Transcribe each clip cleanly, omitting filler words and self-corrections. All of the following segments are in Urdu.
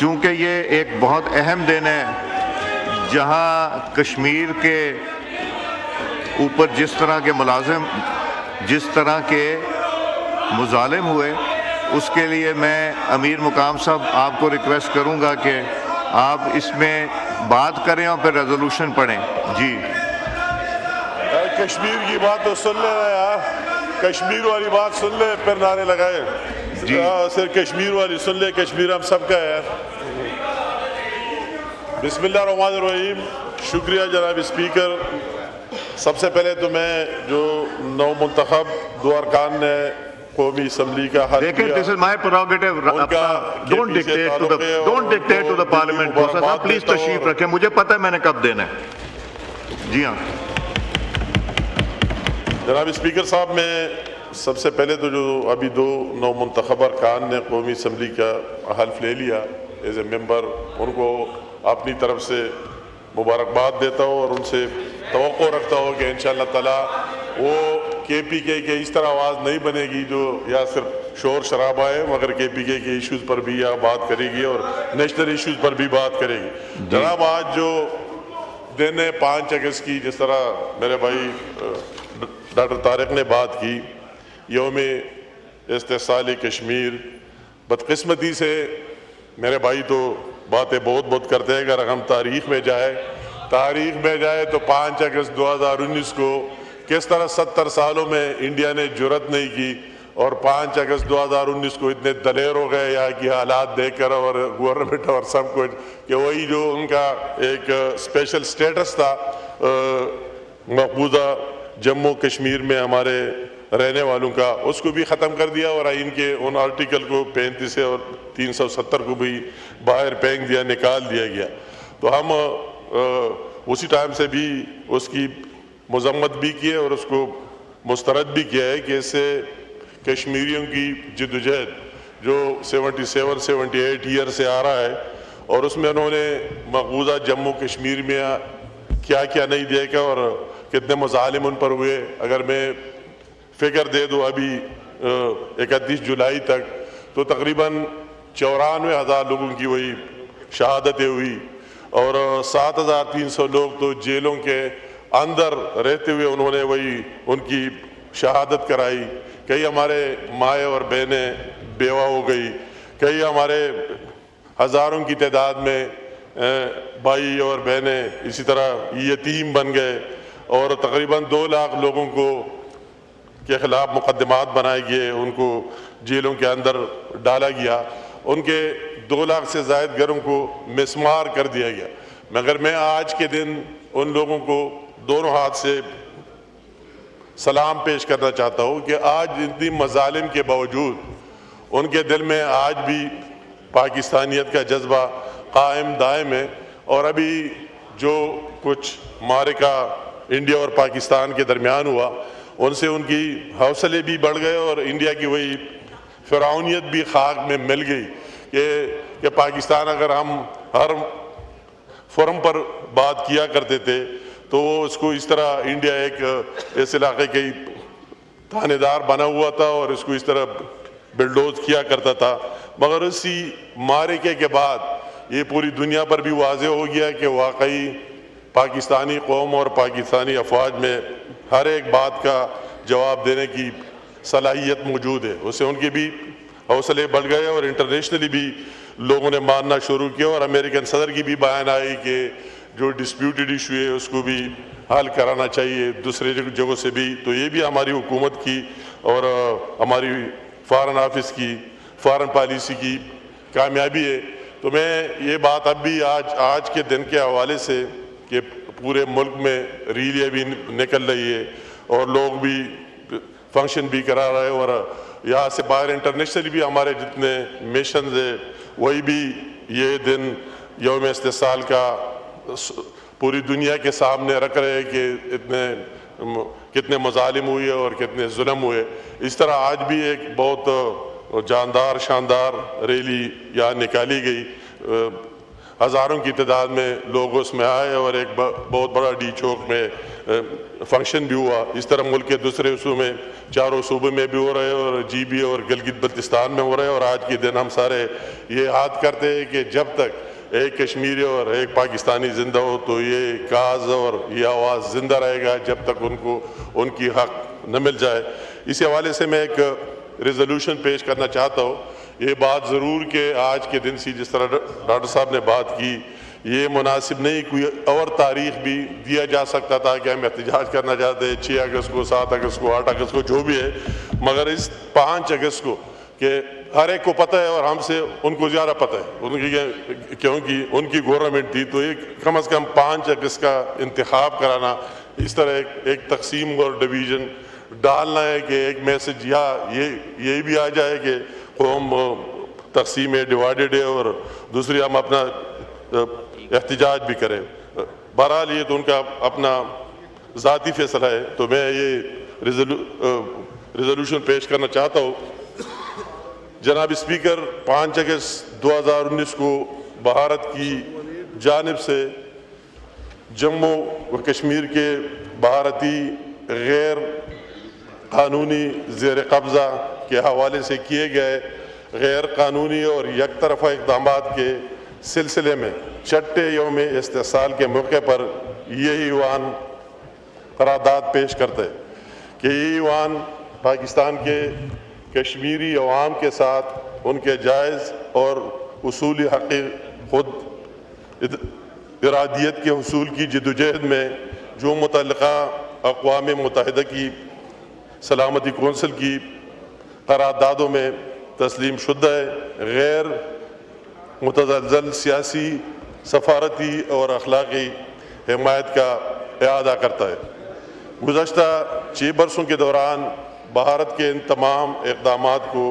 چونکہ یہ ایک بہت اہم دن ہے جہاں کشمیر کے اوپر جس طرح کے مظالم ہوئے، اس کے لیے میں امیر مقام صاحب آپ کو ریکویسٹ کروں گا کہ آپ اس میں بات کریں اور پھر ریزولوشن پڑھیں. جی کشمیر کی بات تو سن لے یار، کشمیر والی بات سن لے پھر نعرے لگائے. جی صرف کشمیر والی سن لے، کشمیر ہم سب کا ہے. بسم اللہ الرحمن الرحیم. شکریہ جناب اسپیکر. سب سے پہلے تو میں جو نو منتخب 2 ارکان نے قومی اسمبلی کا حل دیکھیں، کیا، this is my prerogative. Don't dictate to the parliament process. آپ پلیز تشریف رکھیں، مجھے پتہ ہے میں نے کب دینا ہے. جی ہاں جناب اسپیکر صاحب، میں سب سے پہلے تو جو ابھی 2 نو منتخب ارکان نے قومی اسمبلی کا حلف لے لیا ایز اے ممبر، ان کو اپنی طرف سے مبارکباد دیتا ہوں اور ان سے توقع رکھتا ہوں کہ انشاءاللہ تعالیٰ وہ کے پی کے اس طرح آواز نہیں بنے گی جو یا صرف شور شرابہ ہے، مگر کے پی کے ایشوز پر بھی یا بات کرے گی اور نیشنل ایشوز پر بھی بات کرے گی. جناب آج جو دن ہے 5 اگست کی، جس طرح میرے بھائی ڈاکٹر طارق نے بات کی، یوم استحصال کشمیر. بدقسمتی سے میرے بھائی تو باتیں بہت کرتے ہیں، اگر ہم تاریخ میں جائے تو 5 اگست 2019 کو کس طرح 70 سالوں میں انڈیا نے جرأت نہیں کی، اور 5 اگست 2019 کو اتنے دلیر ہو گئے یہاں کی حالات دیکھ کر اور گورنمنٹ اور سب کچھ، کہ وہی جو ان کا ایک اسپیشل سٹیٹس تھا مقبوضہ جموں کشمیر میں ہمارے رہنے والوں کا، اس کو بھی ختم کر دیا اور آئین کے ان آرٹیکل کو 35 اور 370 کو بھی باہر پھینک دیا، نکال دیا گیا. تو ہم اسی ٹائم سے بھی اس کی مذمت بھی کی اور اس کو مسترد بھی کیا ہے کہ اس سے کشمیریوں کی جدوجہد جو 77-78 ایئر سے آ رہا ہے، اور اس میں انہوں نے مقبوضہ جموں کشمیر میں کیا نہیں دیکھا اور کتنے مظالم ان پر ہوئے. اگر میں فگر دے دوں ابھی 31 جولائی تک تو تقریباً 94,000 لوگوں کی وہی شہادتیں ہوئی، اور 7,300 لوگ تو جیلوں کے اندر رہتے ہوئے انہوں نے وہی ان کی شہادت کرائی. کئی ہمارے مائیں اور بہنیں بیوہ ہو گئی، کئی ہمارے ہزاروں کی تعداد میں بھائی اور بہنیں اسی طرح یتیم بن گئے، اور تقریباً 2 لاکھ لوگوں کے خلاف مقدمات بنائے گئے، ان کو جیلوں کے اندر ڈالا گیا، ان کے 2 لاکھ سے زائد گھروں کو مسمار کر دیا گیا. مگر میں آج کے دن ان لوگوں کو دونوں ہاتھ سے سلام پیش کرنا چاہتا ہوں کہ آج اتنی مظالم کے باوجود ان کے دل میں آج بھی پاکستانیت کا جذبہ قائم دائم ہے، اور ابھی جو کچھ معرکہ انڈیا اور پاکستان کے درمیان ہوا، ان سے ان کی حوصلے بھی بڑھ گئے اور انڈیا کی وہی فرعونیت بھی خاک میں مل گئی کہ پاکستان اگر ہم ہر فورم پر بات کیا کرتے تھے تو وہ اس کو اس طرح انڈیا ایک اس علاقے کے تھانے دار بنا ہوا تھا اور اس کو اس طرح بلڈوز کیا کرتا تھا. مگر اسی معرکے کے بعد یہ پوری دنیا پر بھی واضح ہو گیا کہ واقعی پاکستانی قوم اور پاکستانی افواج میں ہر ایک بات کا جواب دینے کی صلاحیت موجود ہے. اس سے ان کے بھی حوصلے بڑھ گئے اور انٹرنیشنلی بھی لوگوں نے ماننا شروع کیا، اور امریکن صدر کی بھی بیان آئی کہ جو ڈسپیوٹڈ ایشو ہے اس کو بھی حل کرانا چاہیے دوسرے جگہوں سے بھی. تو یہ بھی ہماری حکومت کی اور ہماری فارن آفس کی فارن پالیسی کی کامیابی ہے. تو میں یہ بات اب بھی آج کے دن کے حوالے سے کہ پورے ملک میں ریلیاں بھی نکل رہی ہے اور لوگ بھی فنکشن بھی کرا رہے ہیں، اور یہاں سے باہر انٹرنیشنلی بھی ہمارے جتنے میشنز ہیں وہی بھی یہ دن یوم استحصال کا پوری دنیا کے سامنے رکھ رہے ہیں کہ کتنے مظالم ہوئے اور کتنے ظلم ہوئے. اس طرح آج بھی ایک بہت جاندار شاندار ریلی یہاں نکالی گئی، ہزاروں کی تعداد میں لوگ اس میں آئے اور ایک بہت بڑا ڈی چوک میں فنکشن بھی ہوا. اس طرح ملک کے دوسرے حصوں میں چاروں صوبے میں بھی ہو رہے اور جی بی اور گلگت بلتستان میں ہو رہے. اور آج کے دن ہم سارے یہ یاد کرتے ہیں کہ جب تک ایک کشمیری اور ایک پاکستانی زندہ ہو تو یہ کاز اور یہ آواز زندہ رہے گا جب تک ان کو ان کی حق نہ مل جائے. اسی حوالے سے میں ایک ریزولوشن پیش کرنا چاہتا ہوں. یہ بات ضرور کہ آج کے دن سے جس طرح ڈاکٹر صاحب نے بات کی یہ مناسب نہیں, کوئی اور تاریخ بھی دیا جا سکتا تھا کہ ہم احتجاج کرنا چاہتے ہیں 6 اگست کو, 7 اگست کو, 8 اگست کو, جو بھی ہے, مگر اس 5 اگست کو کہ ہر ایک کو پتہ ہے اور ہم سے ان کو زیادہ پتہ ہے کیونکہ ان کی گورنمنٹ تھی, تو ایک کم از کم 5 اگست کا انتخاب کرانا, اس طرح ایک تقسیم اور ڈویژن ڈالنا ہے کہ ایک میسج یا یہ بھی آ جائے کہ قوم تقسیم ہے, ڈیوائیڈڈ ہے, اور دوسری ہم اپنا احتجاج بھی کریں. بہرحال یہ تو ان کا اپنا ذاتی فیصلہ ہے. تو میں یہ ریزولوشن پیش کرنا چاہتا ہوں. جناب اسپیکر, 5 اگست 2019 کو بھارت کی جانب سے جموں و کشمیر کے بھارتی غیر قانونی زیر قبضہ کے حوالے سے کیے گئے غیر قانونی اور یک طرفہ اقدامات کے سلسلے میں چھٹے یوم استحصال کے موقع پر یہ ایوان قرارداد پیش کرتے کہ یہ ایوان پاکستان کے کشمیری عوام کے ساتھ ان کے جائز اور اصولی حق خود ارادیت کے حصول کی جدوجہد میں جو متعلقہ اقوام متحدہ کی سلامتی کونسل کی قراردادوں میں تسلیم شدہ غیر متزلزل سیاسی, سفارتی اور اخلاقی حمایت کا اعادہ کرتا ہے. گزشتہ 6 برسوں کے دوران بھارت کے ان تمام اقدامات کو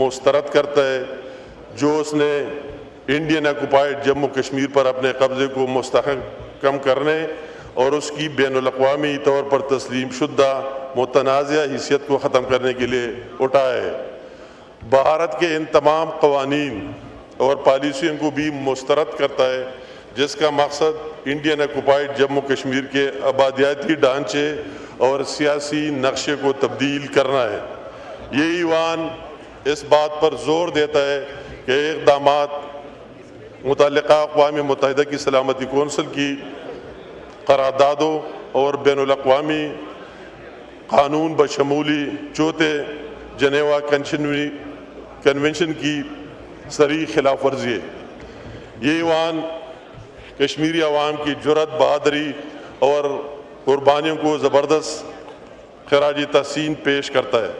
مسترد کرتا ہے جو اس نے انڈین آکوپائڈ جموں کشمیر پر اپنے قبضے کو مستحکم کرنے اور اس کی بین الاقوامی طور پر تسلیم شدہ متنازع حیثیت کو ختم کرنے کے لیے اٹھایا ہے. بھارت کے ان تمام قوانین اور پالیسیوں کو بھی مسترد کرتا ہے جس کا مقصد انڈین آکوپائڈ جموں کشمیر کے آبادیاتی ڈھانچے اور سیاسی نقشے کو تبدیل کرنا ہے. یہ ایوان اس بات پر زور دیتا ہے کہ اقدامات متعلقہ اقوام متحدہ کی سلامتی کونسل کی قراردادوں اور بین الاقوامی قانون بشمولی چوتھے جنیوا کنونشن کی صریح خلاف ورزی ہے. یہ ایوان کشمیری عوام کی جرأت, بہادری اور قربانیوں کو زبردست خراج تحسین پیش کرتا ہے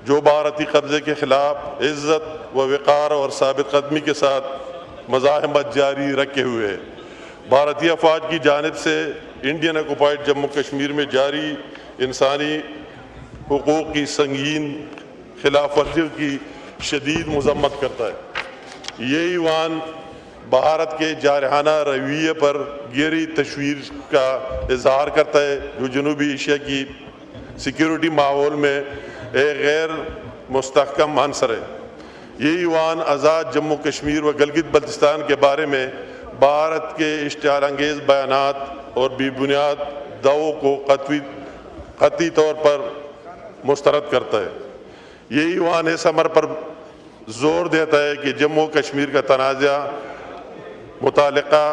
جو بھارتی قبضے کے خلاف عزت و وقار اور ثابت قدمی کے ساتھ مزاحمت جاری رکھے ہوئے ہے. بھارتی افواج کی جانب سے انڈین آکوپائڈ جموں کشمیر میں جاری انسانی حقوق کی سنگین خلاف ورزیوں کی شدید مذمت کرتا ہے. یہ ایوان بھارت کے جارحانہ رویے پر گہری تشویش کا اظہار کرتا ہے جو جنوبی ایشیا کی سیکیورٹی ماحول میں ایک غیر مستحکم عنصر ہے. یہ ایوان آزاد جموں کشمیر و گلگت بلتستان کے بارے میں بھارت کے اشتعال انگیز بیانات اور بے بنیاد دعووں کو قطعی طور پر مسترد کرتا ہے. یہ ایوان اس امر پر زور دیتا ہے کہ جموں کشمیر کا تنازع متعلقہ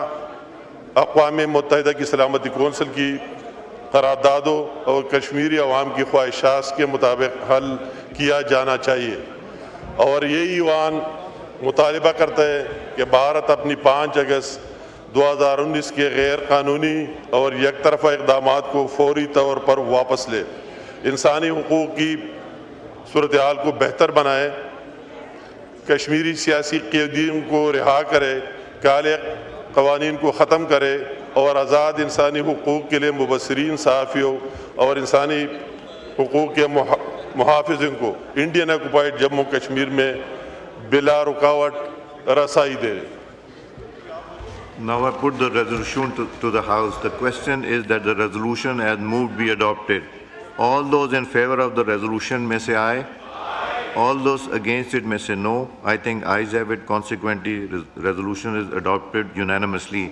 اقوام متحدہ کی سلامتی کونسل کی قراردادوں اور کشمیری عوام کی خواہشات کے مطابق حل کیا جانا چاہیے. اور یہ ایوان مطالبہ کرتا ہے کہ بھارت اپنی 5 اگست 2019 کے غیر قانونی اور یک طرفہ اقدامات کو فوری طور پر واپس لے, انسانی حقوق کی صورتحال کو بہتر بنائے, کشمیری سیاسی قیدیوں کو رہا کرے, کالے قوانین کو ختم کرے اور آزاد انسانی حقوق کے لیے مبصرین صحافیوں اور انسانی حقوق کے محافظوں کو انڈین آکوپائڈ جموں کشمیر میں بلا رکاوٹ رسائی دے. Now I put the resolution to the House. The question is that the resolution as moved be adopted. All those in favor of the resolution may say aye. All those against it may say no. I think ayes have it. Consequently, resolution is adopted unanimously.